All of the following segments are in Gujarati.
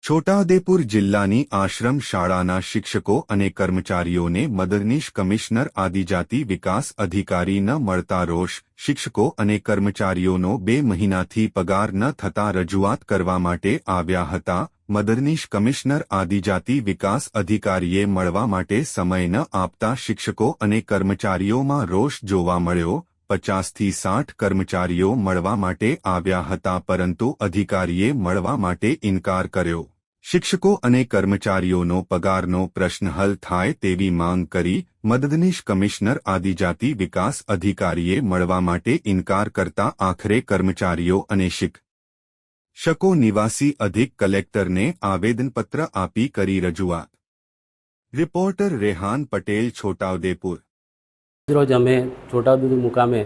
છોટાઉદેપુર જિલ્લાની આશ્રમ શાળાના શિક્ષકો અને કર્મચારીઓને મદદનીશ કમિશનર આદિજાતિ વિકાસ અધિકારી ન મળતા રોષ. શિક્ષકો અને કર્મચારીઓનો 2 મહિનાથી પગાર ન થતા રજૂઆત કરવા માટે આવ્યા હતા. મદદનીશ કમિશનર આદિજાતિ વિકાસ અધિકારીએ મળવા માટે સમય ન આપતા શિક્ષકો અને કર્મચારીઓમાં રોષ જોવા મળ્યો. 50 થી 60 કર્મચારીઓ મળવા માટે આવ્યા હતા, પરંતુ અધિકારીએ મળવા માટે ઇનકાર કર્યો. શિક્ષકો અને કર્મચારીઓનો પગારનો પ્રશ્ન હલ થાય તેવી માંગ કરી મદદનીશ કમિશનર આદિજાતિ વિકાસ અધિકારીએ મળવા માટે ઇનકાર કરતા આખરે કર્મચારીઓ અને શિક્ષકો નિવાસી અધિક કલેક્ટરને આવેદનપત્ર આપી કરી રજૂઆત. રિપોર્ટર રેહાન પટેલ, છોટાઉદેપુર. રોજ અમે છોટાઉદેપુર મુકામે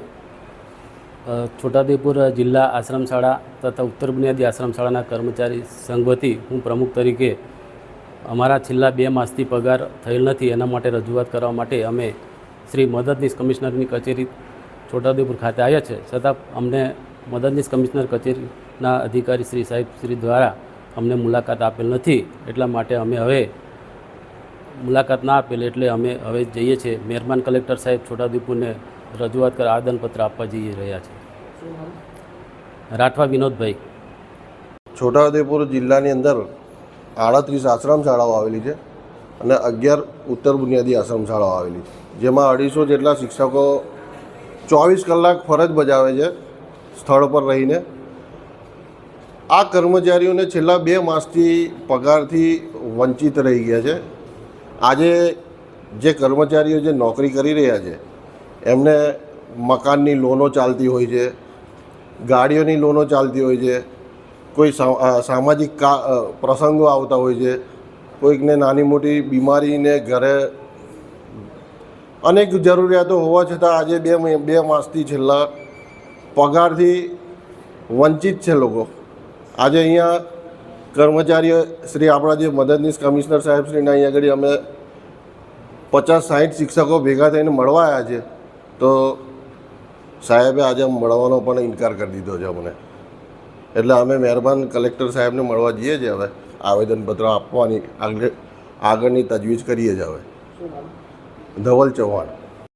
છોટાઉદેપુર જિલ્લા આશ્રમ શાળા તથા ઉત્તર બુનિયાદી આશ્રમ શાળાના કર્મચારી સંઘ વતી હું પ્રમુખ તરીકે અમારા છેલ્લા 2 માસથી પગાર થયેલ નથી એના માટે રજૂઆત કરવા માટે અમે શ્રી મદદનીશ કમિશનરની કચેરી છોટાઉદેપુર ખાતે આવ્યા છે. છતાં અમને મદદનીશ કમિશનર કચેરીના અધિકારી શ્રી સાહેબ શ્રી દ્વારા અમને મુલાકાત આપેલ નથી. એટલા માટે અમે હવે મુલાકાત ના આપેલ એટલે અમે હવે જઈએ છીએ મહેરબાન કલેક્ટર સાહેબ છોટાઉદેપુરને રજૂઆત કરી આવેદનપત્ર આપવા જઈ રહ્યા છે. રાઠવા વિનોદભાઈ. છોટાઉદેપુર જિલ્લાની અંદર 38 આશ્રમ શાળાઓ આવેલી છે અને 11 ઉત્તર બુનિયાદી આશ્રમ શાળાઓ આવેલી છે, જેમાં 250 જેટલા શિક્ષકો 24 કલાક ફરજ બજાવે છે સ્થળ પર રહીને. આ કર્મચારીઓને છેલ્લા 2 માસથી પગારથી વંચિત રહી ગયા છે. આજે જે કર્મચારીઓ જે નોકરી કરી રહ્યા છે એમને મકાનની લોનો ચાલતી હોય છે, ગાડીઓની લોનો ચાલતી હોય છે, કોઈ સામાજિક પ્રસંગો આવતા હોય છે, કોઈકને નાની મોટી બીમારીને ઘરે અનેક જરૂરિયાતો હોવા છતાં આજે 2 માસથી છેલ્લા પગારથી વંચિત છે લોકો. આજે અહીંયા કર્મચારીઓ શ્રી આપણા જે મદદનીશ કમિશનર સાહેબ શ્રીને અહીં આગળ અમે 50-60 શિક્ષકો ભેગા થઈને મળવા આવ્યા છે, તો સાહેબે આજે મળવાનો પણ ઇનકાર કરી દીધો છે અમને. એટલે અમે મહેરબાન કલેક્ટર સાહેબને મળવા જઈએ છીએ. હવે આવેદનપત્ર આપવાની આગળની તજવીજ કરીએ છીએ. હવે ધવલ ચૌહાણ.